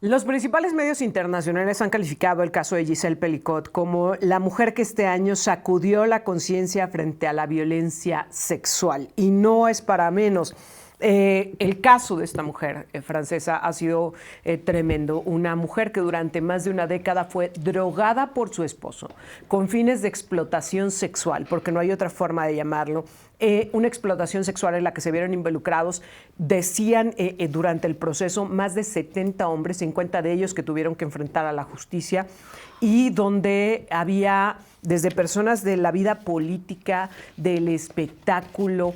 Los principales medios internacionales han calificado el caso de Giselle Pelicot como la mujer que este año sacudió la conciencia frente a la violencia sexual. Y no es para menos. El caso de esta mujer francesa ha sido tremendo. Una mujer que durante más de una década fue drogada por su esposo con fines de explotación sexual, porque no hay otra forma de llamarlo. Una explotación sexual en la que se vieron involucrados, decían durante el proceso, más de 70 hombres, 50 de ellos que tuvieron que enfrentar a la justicia, y donde había desde personas de la vida política, del espectáculo,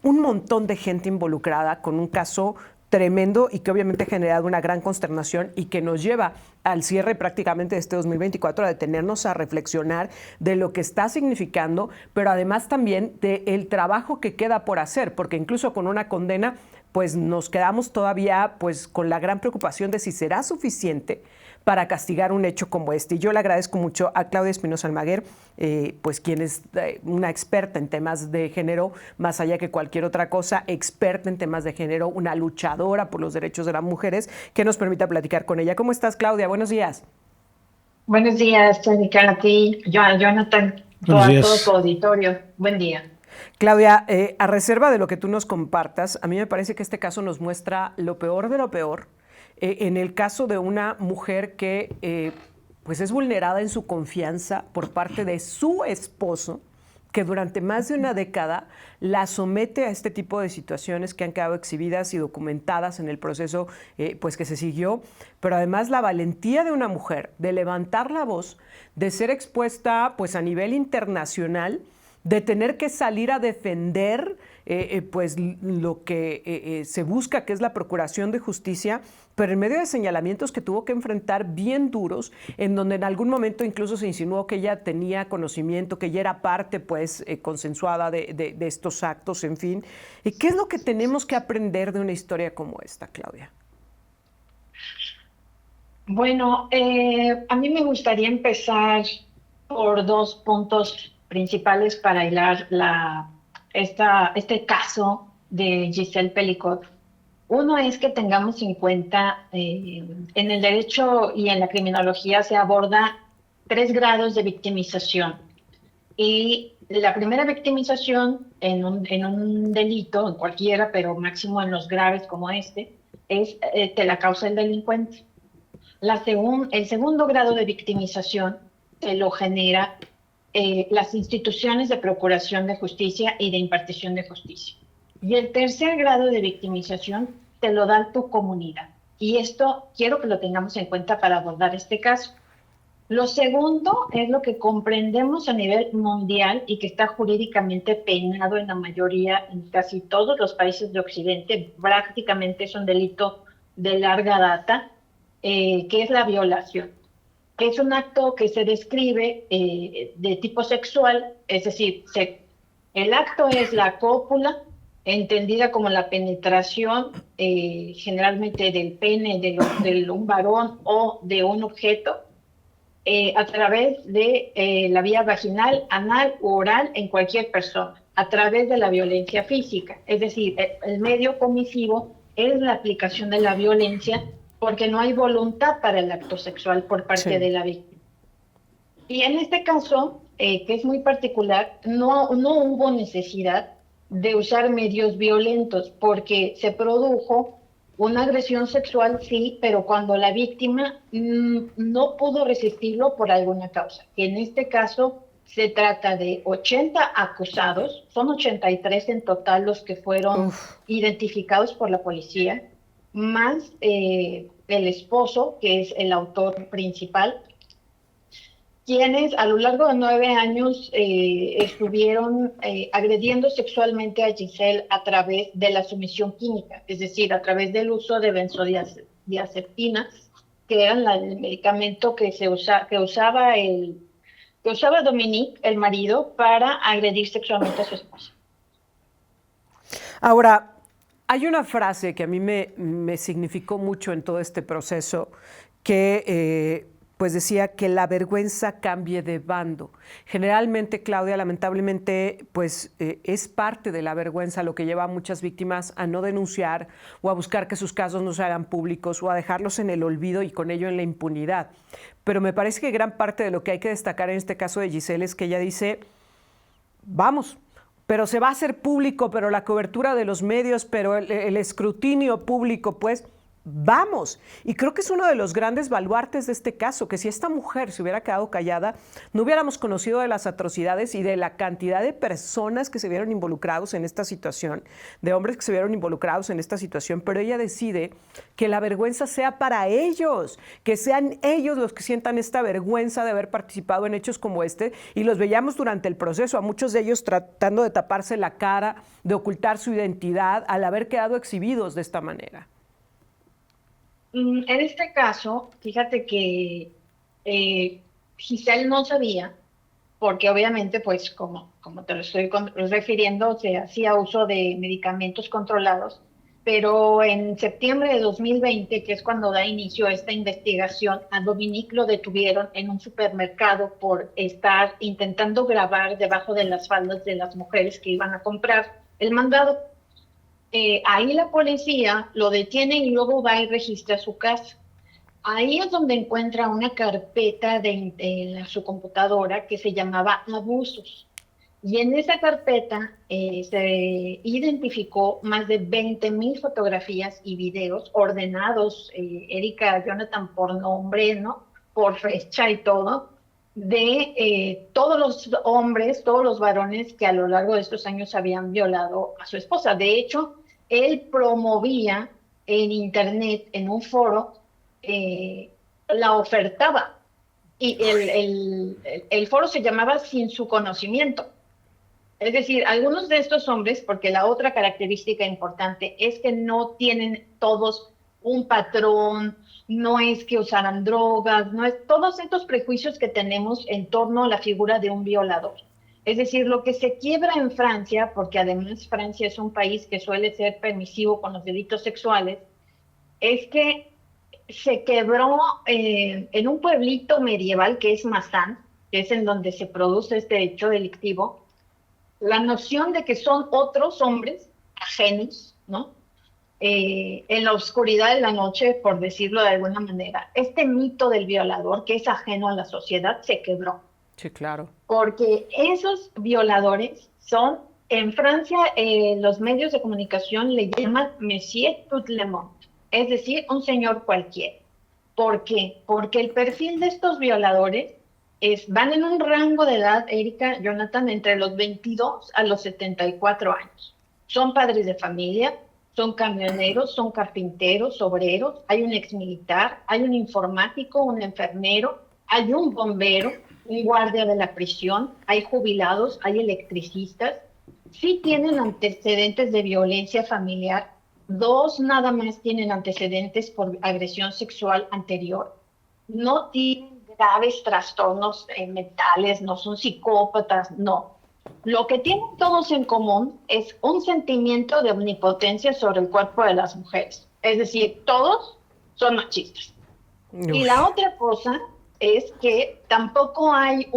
un montón de gente involucrada con un caso tremendo y que obviamente ha generado una gran consternación y que nos lleva al cierre prácticamente de este 2024 a detenernos a reflexionar de lo que está significando, pero además también del trabajo que queda por hacer, porque incluso con una condena pues nos quedamos todavía pues con la gran preocupación de si será suficiente para castigar un hecho como este. Y yo le agradezco mucho a Claudia Espinosa Almaguer, pues quien es una experta en temas de género, más allá que cualquier otra cosa, experta en temas de género, una luchadora por los derechos de las mujeres, que nos permita platicar con ella. ¿Cómo estás, Claudia? Buenos días. Buenos días, Erika, a ti, Jonathan, Buenos a todo tu días. auditorio. Buen día. Claudia, a reserva de lo que tú nos compartas, a mí me parece que este caso nos muestra lo peor de lo peor. En el caso de una mujer que pues es vulnerada en su confianza por parte de su esposo, que durante más de una década la somete a este tipo de situaciones que han quedado exhibidas y documentadas en el proceso pues que se siguió, pero además la valentía de una mujer de levantar la voz, de ser expuesta pues a nivel internacional, de tener que salir a defender pues lo que se busca, que es la procuración de justicia, pero en medio de señalamientos que tuvo que enfrentar bien duros, en donde en algún momento incluso se insinuó que ella tenía conocimiento, que ella era parte pues consensuada de estos actos, en fin. ¿Qué es lo que tenemos que aprender de una historia como esta, Claudia? Bueno, a mí me gustaría empezar por dos puntos principales para hilar este caso de Giselle Pelicot. Uno es que tengamos en cuenta, en el derecho y en la criminología se aborda tres grados de victimización. Y la primera victimización en un delito, en cualquiera, pero máximo en los graves como este, es te la causa el delincuente. El segundo grado de victimización se lo genera las instituciones de procuración de justicia y de impartición de justicia. Y el tercer grado de victimización te lo da tu comunidad. Y esto quiero que lo tengamos en cuenta para abordar este caso. Lo segundo es lo que comprendemos a nivel mundial y que está jurídicamente penado en la mayoría, en casi todos los países de Occidente, prácticamente es un delito de larga data, que es la violación, que es un acto que se describe de tipo sexual, es decir, el acto es la cópula, entendida como la penetración generalmente del pene de un varón o de un objeto a través de la vía vaginal, anal u oral en cualquier persona, a través de la violencia física. Es decir, el medio comisivo es la aplicación de la violencia porque no hay voluntad para el acto sexual por parte Sí. de la víctima. Y en este caso, que es muy particular, no hubo necesidad de usar medios violentos porque se produjo una agresión sexual, sí, pero cuando la víctima no pudo resistirlo por alguna causa. En este caso se trata de 80 acusados, son 83 en total los que fueron Uf. identificados por la policía, más el esposo, que es el autor principal, quienes a lo largo de 9 años estuvieron agrediendo sexualmente a Giselle a través de la sumisión química, es decir, a través del uso de benzodiazepinas, que eran el medicamento que usaba Dominique, el marido, para agredir sexualmente a su esposa. Ahora, hay una frase que a mí me significó mucho en todo este proceso, que pues decía que la vergüenza cambie de bando. Generalmente, Claudia, lamentablemente, pues es parte de la vergüenza lo que lleva a muchas víctimas a no denunciar o a buscar que sus casos no se hagan públicos o a dejarlos en el olvido y con ello en la impunidad. Pero me parece que gran parte de lo que hay que destacar en este caso de Giselle es que ella dice, vamos, pero se va a hacer público, pero la cobertura de los medios, pero el escrutinio público, pues vamos. Y creo que es uno de los grandes baluartes de este caso, que si esta mujer se hubiera quedado callada, no hubiéramos conocido de las atrocidades y de la cantidad de personas que se vieron involucrados en esta situación, de hombres que se vieron involucrados en esta situación, pero ella decide que la vergüenza sea para ellos, que sean ellos los que sientan esta vergüenza de haber participado en hechos como este, y los veíamos durante el proceso, a muchos de ellos tratando de taparse la cara, de ocultar su identidad, al haber quedado exhibidos de esta manera. En este caso, fíjate que Giselle no sabía, porque obviamente, pues como te lo estoy refiriendo, se hacía uso de medicamentos controlados, pero en septiembre de 2020, que es cuando da inicio a esta investigación, a Dominique lo detuvieron en un supermercado por estar intentando grabar debajo de las faldas de las mujeres que iban a comprar el mandado. Ahí la policía lo detiene y luego va y registra su casa. Ahí es donde encuentra una carpeta de su computadora que se llamaba Abusos. Y en esa carpeta se identificó más de 20,000 fotografías y videos ordenados, Erika, Jonathan, por nombre, ¿no? Por fecha y todo, de todos los hombres, todos los varones que a lo largo de estos años habían violado a su esposa. De hecho, él promovía en internet, en un foro, la ofertaba. Y el foro se llamaba Sin su conocimiento. Es decir, algunos de estos hombres, porque la otra característica importante es que no tienen todos un patrón, no es que usaran drogas, no es todos estos prejuicios que tenemos en torno a la figura de un violador. Es decir, lo que se quiebra en Francia, porque además Francia es un país que suele ser permisivo con los delitos sexuales, es que se quebró en un pueblito medieval que es Mazán, que es en donde se produce este hecho delictivo, la noción de que son otros hombres ajenos, ¿no? En la oscuridad de la noche, por decirlo de alguna manera. Este mito del violador, que es ajeno a la sociedad, se quebró. Sí, claro. Porque esos violadores son, en Francia, los medios de comunicación le llaman Monsieur Tout le monde, es decir, un señor cualquiera. ¿Por qué? Porque el perfil de estos violadores van en un rango de edad, Erika, Jonathan, entre los 22 a los 74 años. Son padres de familia, son camioneros, son carpinteros, obreros, hay un exmilitar, hay un informático, un enfermero, hay un bombero, un guardia de la prisión, hay jubilados, hay electricistas. Sí tienen antecedentes de violencia familiar, 2 nada más tienen antecedentes por agresión sexual anterior, no tienen graves trastornos mentales, no son psicópatas, no. Lo que tienen todos en común es un sentimiento de omnipotencia sobre el cuerpo de las mujeres. Es decir, todos son machistas. Uf. Y la otra cosa es que tampoco hay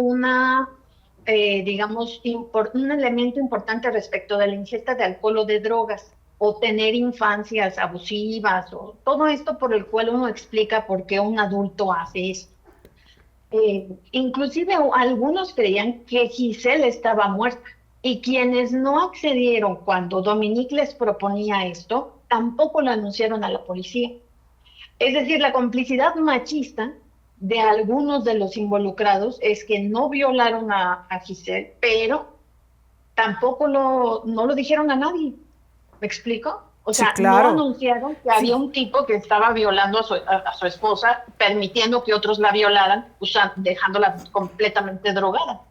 digamos, un elemento importante respecto de la ingesta de alcohol o de drogas, o tener infancias abusivas, o todo esto por el cual uno explica por qué un adulto hace esto. Inclusive algunos creían que Giselle estaba muerta, y quienes no accedieron cuando Dominique les proponía esto, tampoco lo anunciaron a la policía. Es decir, la complicidad machista de algunos de los involucrados es que no violaron a Giselle, pero tampoco no lo dijeron a nadie. ¿Me explico? O sea, sí, claro. No anunciaron que había un tipo que estaba violando a su esposa, permitiendo que otros la violaran, dejándola completamente drogada.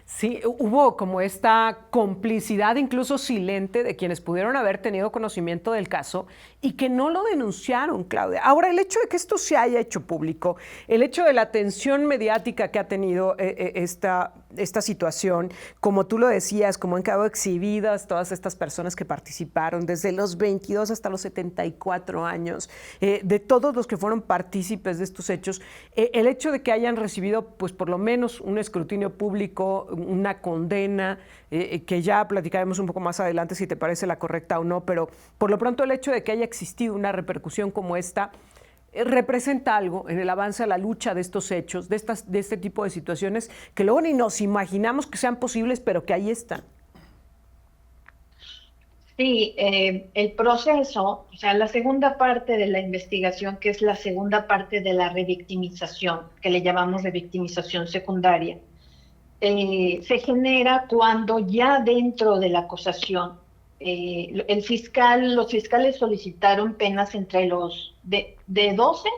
Sí, hubo como esta complicidad incluso silente de quienes pudieron haber tenido conocimiento del caso y que no lo denunciaron, Claudia. Ahora, el hecho de que esto se haya hecho público, el hecho de la atención mediática que ha tenido esta esta situación, como tú lo decías, como han quedado exhibidas todas estas personas que participaron desde los 22 hasta los 74 años, de todos los que fueron partícipes de estos hechos, el hecho de que hayan recibido pues por lo menos un escrutinio público, una condena, que ya platicaremos un poco más adelante si te parece la correcta o no, pero por lo pronto el hecho de que haya existido una repercusión como esta representa algo en el avance a la lucha de estos hechos, de este tipo de situaciones que luego ni nos imaginamos que sean posibles, pero que ahí están. Sí, el proceso, o sea, la segunda parte de la investigación, que es la segunda parte de la revictimización, que le llamamos revictimización secundaria, se genera cuando ya dentro de la acusación, los fiscales solicitaron penas entre de 12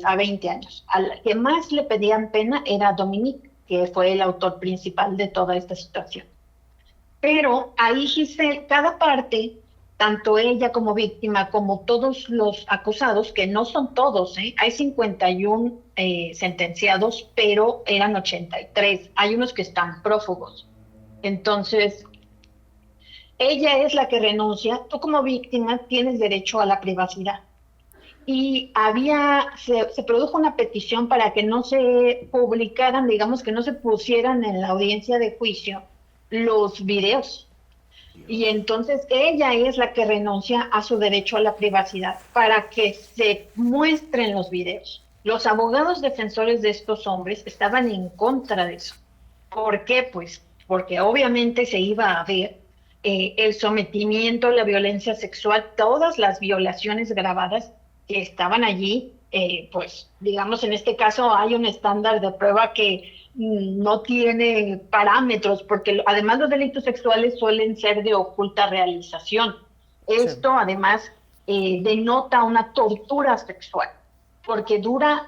a 20 años. Al que más le pedían pena era Dominique, que fue el autor principal de toda esta situación. Pero ahí Giselle, cada parte, tanto ella como víctima, como todos los acusados, que no son todos, hay 51 sentenciados, pero eran 83. Hay unos que están prófugos. Entonces, ella es la que renuncia. Tú como víctima tienes derecho a la privacidad. Y se produjo una petición para que no se publicaran, digamos que no se pusieran en la audiencia de juicio los videos. Y entonces ella es la que renuncia a su derecho a la privacidad para que se muestren los videos. Los abogados defensores de estos hombres estaban en contra de eso. ¿Por qué? Pues porque obviamente se iba a ver el sometimiento, la violencia sexual, todas las violaciones grabadas que estaban allí, pues digamos en este caso hay un estándar de prueba que no tiene parámetros, porque además los delitos sexuales suelen ser de oculta realización. Esto además denota una tortura sexual, porque dura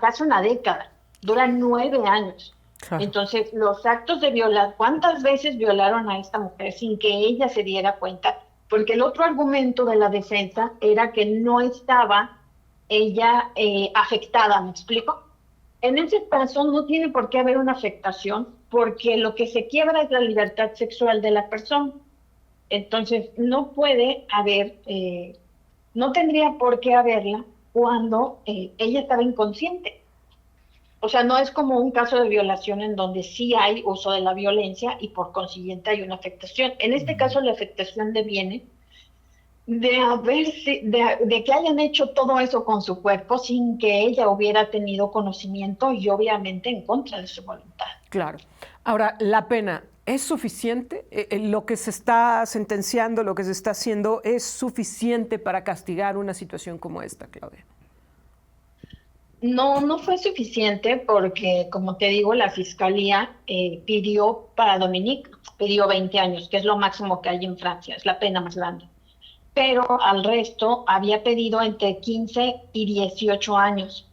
casi una década, dura 9 años. Claro. Entonces, los actos de violar, ¿cuántas veces violaron a esta mujer sin que ella se diera cuenta? Porque el otro argumento de la defensa era que no estaba ella afectada, ¿me explico? En ese caso no tiene por qué haber una afectación, porque lo que se quiebra es la libertad sexual de la persona. Entonces, no puede haber, no tendría por qué haberla cuando ella estaba inconsciente. O sea, no es como un caso de violación en donde sí hay uso de la violencia y por consiguiente hay una afectación. En este caso, la afectación deviene de que hayan hecho todo eso con su cuerpo sin que ella hubiera tenido conocimiento y obviamente en contra de su voluntad. Claro. Ahora, la pena, ¿es suficiente? ¿Lo que se está sentenciando, lo que se está haciendo, es suficiente para castigar una situación como esta, Claudia? No fue suficiente porque, como te digo, la fiscalía pidió para Dominique, pidió 20 años, que es lo máximo que hay en Francia, es la pena más grande. Pero al resto había pedido entre 15 y 18 años.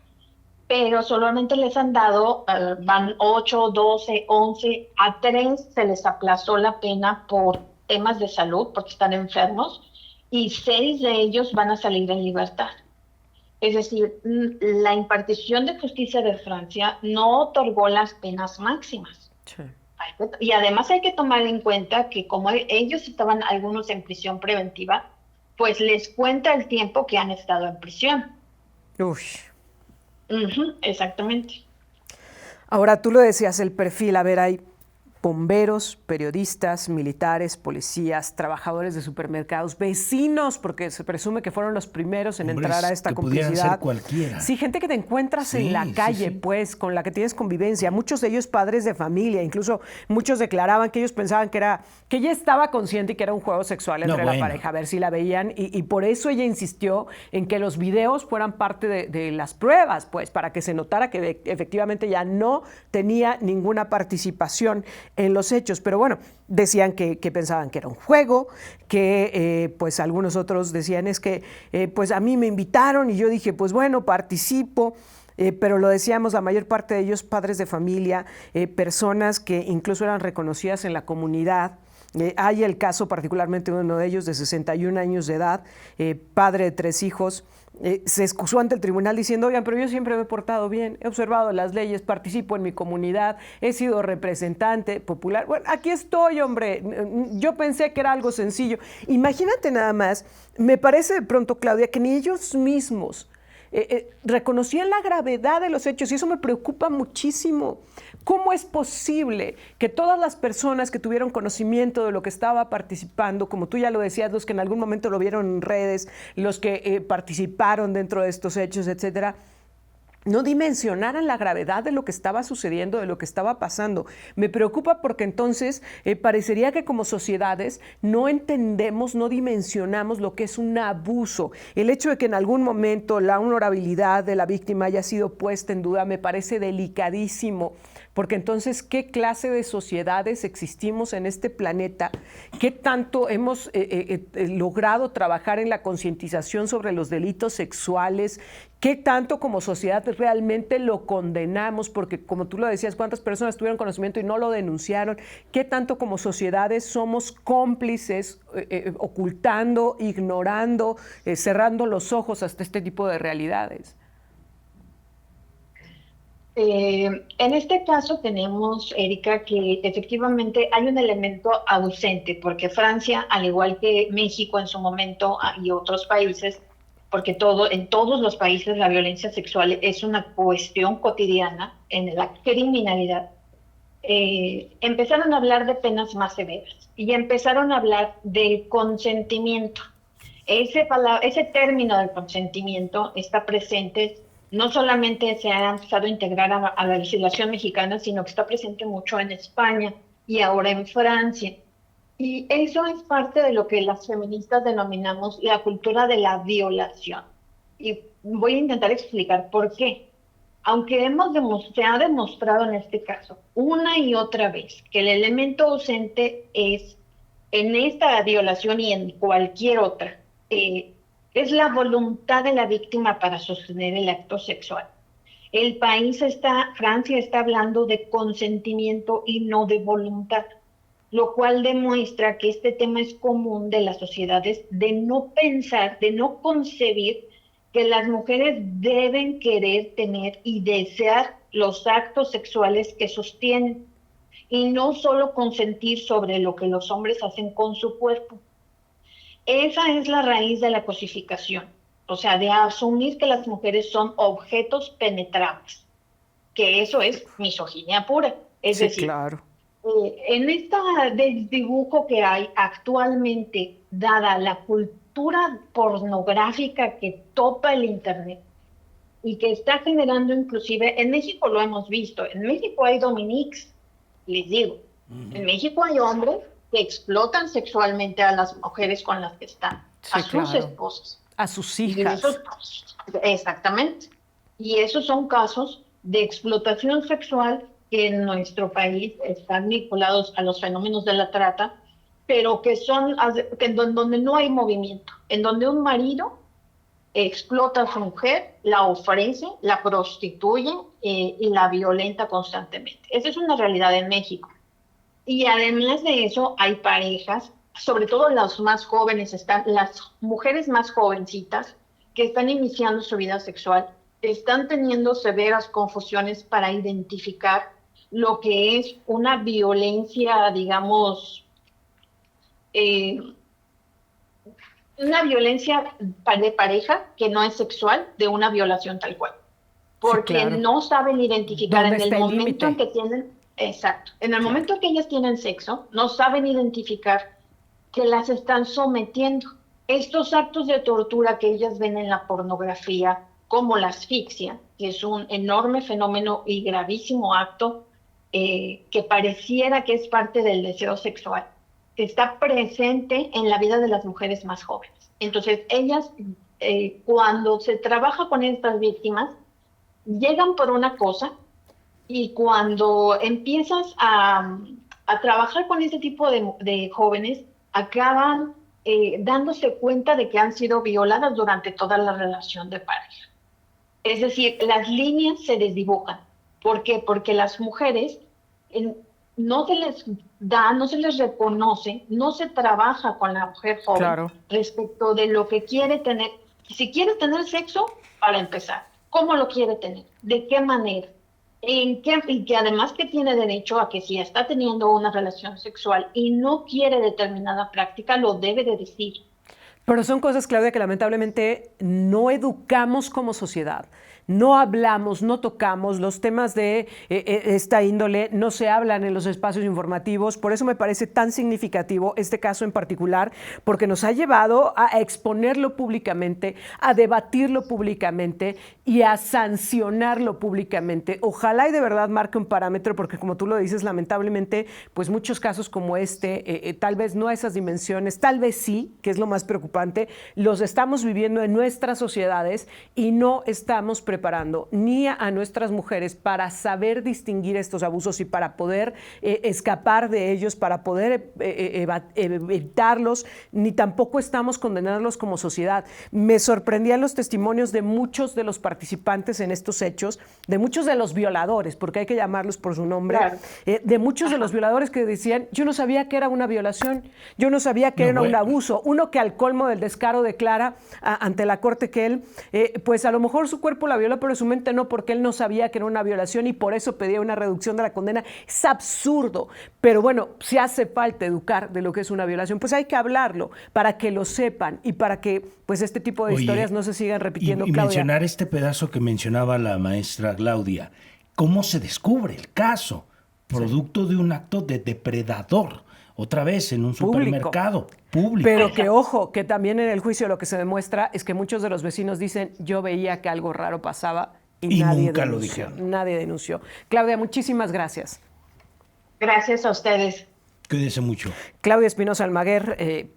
Pero solamente les han dado, van 8, 12, 11, a 3 se les aplazó la pena por temas de salud, porque están enfermos, y 6 de ellos van a salir en libertad. Es decir, la impartición de justicia de Francia no otorgó las penas máximas. Sí. Y además hay que tomar en cuenta que como ellos estaban algunos en prisión preventiva, pues les cuenta el tiempo que han estado en prisión. Uy. Exactamente. Ahora, tú lo decías, el perfil, a ver, hay bomberos, periodistas, militares, policías, trabajadores de supermercados, vecinos, porque se presume que fueron los primeros en entrar a esta complicidad. Ser cualquiera. Sí, gente que te encuentras en la calle, pues, con la que tienes convivencia. Muchos de ellos padres de familia, incluso muchos declaraban que ellos pensaban que ella estaba consciente y que era un juego sexual entre la pareja, a ver si la veían, y por eso ella insistió en que los videos fueran parte de las pruebas, pues, para que se notara que efectivamente ya no tenía ninguna participación en los hechos, pero bueno, decían que pensaban que era un juego, que pues algunos otros decían es que pues a mí me invitaron y yo dije pues bueno, participo, pero lo decíamos, la mayor parte de ellos padres de familia, personas que incluso eran reconocidas en la comunidad. Hay el caso particularmente de uno de ellos de 61 años de edad, padre de 3 hijos, se excusó ante el tribunal diciendo, oigan, pero yo siempre me he portado bien, he observado las leyes, participo en mi comunidad, he sido representante popular. Bueno, aquí estoy, hombre. Yo pensé que era algo sencillo. Imagínate nada más, me parece de pronto, Claudia, que ni ellos mismos reconocían la gravedad de los hechos y eso me preocupa muchísimo. ¿Cómo es posible que todas las personas que tuvieron conocimiento de lo que estaba participando, como tú ya lo decías, los que en algún momento lo vieron en redes, los que participaron dentro de estos hechos, etcétera, no dimensionaran la gravedad de lo que estaba sucediendo, de lo que estaba pasando? Me preocupa porque entonces parecería que como sociedades no entendemos, no dimensionamos lo que es un abuso. El hecho de que en algún momento la honorabilidad de la víctima haya sido puesta en duda me parece delicadísimo, porque entonces, ¿qué clase de sociedades existimos en este planeta? ¿Qué tanto hemos logrado trabajar en la concientización sobre los delitos sexuales? ¿Qué tanto como sociedad realmente lo condenamos? Porque como tú lo decías, ¿cuántas personas tuvieron conocimiento y no lo denunciaron? ¿Qué tanto como sociedades somos cómplices, ocultando, ignorando, cerrando los ojos hasta este tipo de realidades? En este caso tenemos, Erika, que efectivamente hay un elemento ausente, porque Francia, al igual que México en su momento y otros países, porque en todos los países la violencia sexual es una cuestión cotidiana en la criminalidad, empezaron a hablar de penas más severas y empezaron a hablar del consentimiento. Ese término del consentimiento está presente, no solamente se ha empezado a integrar a la legislación mexicana, sino que está presente mucho en España y ahora en Francia. Y eso es parte de lo que las feministas denominamos la cultura de la violación. Y voy a intentar explicar por qué. Aunque se ha demostrado en este caso una y otra vez que el elemento ausente es en esta violación y en cualquier otra, es la voluntad de la víctima para sostener el acto sexual. Francia está hablando de consentimiento y no de voluntad, lo cual demuestra que este tema es común de las sociedades, de no pensar, de no concebir que las mujeres deben querer tener y desear los actos sexuales que sostienen y no solo consentir sobre lo que los hombres hacen con su cuerpo. Esa es la raíz de la cosificación, o sea, de asumir que las mujeres son objetos penetrables, que eso es misoginia pura. Es decir, claro. En este desdibujo que hay actualmente, dada la cultura pornográfica que topa el Internet y que está generando inclusive, en México lo hemos visto, en México hay dominiques, les digo, en México hay hombres que explotan sexualmente a las mujeres con las que están, a sus esposas. A sus hijas. Exactamente. Y esos son casos de explotación sexual que en nuestro país están vinculados a los fenómenos de la trata, pero que son donde no hay movimiento, en donde un marido explota a su mujer, la ofrece, la prostituye y la violenta constantemente. Esa es una realidad en México. Y además de eso, hay parejas, sobre todo las más jóvenes, están las mujeres más jovencitas que están iniciando su vida sexual, están teniendo severas confusiones para identificar lo que es una violencia, digamos, una violencia de pareja que no es sexual, de una violación tal cual. Porque no saben identificar en el momento en que tienen, exacto, en el momento en que ellas tienen sexo, no saben identificar que las están sometiendo. Estos actos de tortura que ellas ven en la pornografía, como la asfixia, que es un enorme fenómeno y gravísimo acto que pareciera que es parte del deseo sexual, que está presente en la vida de las mujeres más jóvenes. Entonces, ellas, cuando se trabaja con estas víctimas, llegan por una cosa y cuando empiezas a trabajar con este tipo de jóvenes, acaban dándose cuenta de que han sido violadas durante toda la relación de pareja. Es decir, las líneas se desdibujan. ¿Por qué? Porque las mujeres no se les da, no se les reconoce, no se trabaja con la mujer joven respecto de lo que quiere tener. Si quiere tener sexo, para empezar, ¿cómo lo quiere tener? ¿De qué manera? Y que además que tiene derecho a que si está teniendo una relación sexual y no quiere determinada práctica, lo debe de decir. Pero son cosas, Claudia, que lamentablemente no educamos como sociedad. No hablamos, no tocamos, los temas de esta índole no se hablan en los espacios informativos. Por eso me parece tan significativo este caso en particular, porque nos ha llevado a exponerlo públicamente, a debatirlo públicamente y a sancionarlo públicamente. Ojalá y de verdad marque un parámetro, porque como tú lo dices, lamentablemente, pues muchos casos como este, tal vez no a esas dimensiones, tal vez sí, que es lo más preocupante, los estamos viviendo en nuestras sociedades y no estamos preparando ni a nuestras mujeres para saber distinguir estos abusos y para poder escapar de ellos, para poder evitarlos, ni tampoco estamos condenándolos como sociedad. Me sorprendían los testimonios de muchos de los participantes en estos hechos, de muchos de los violadores, porque hay que llamarlos por su nombre, claro. De muchos de los violadores que decían, yo no sabía que era una violación, yo no sabía que era un abuso. Uno que al colmo del descaro declara ante la corte que él, pues a lo mejor su cuerpo la violó, pero su mente no, porque él no sabía que era una violación y por eso pedía una reducción de la condena. Es absurdo, pero bueno, si hace falta educar de lo que es una violación, pues hay que hablarlo para que lo sepan y para que pues este tipo de historias no se sigan repitiendo. Y mencionar este pedazo que mencionaba la maestra Claudia, ¿cómo se descubre el caso? Producto de un acto de depredador. Otra vez en un supermercado público. Pero que ojo, que también en el juicio lo que se demuestra es que muchos de los vecinos dicen, yo veía que algo raro pasaba y nadie nunca denunció, lo dijeron. Nadie denunció. Claudia, muchísimas gracias. Gracias a ustedes. Cuídense mucho. Claudia Espinosa Almaguer,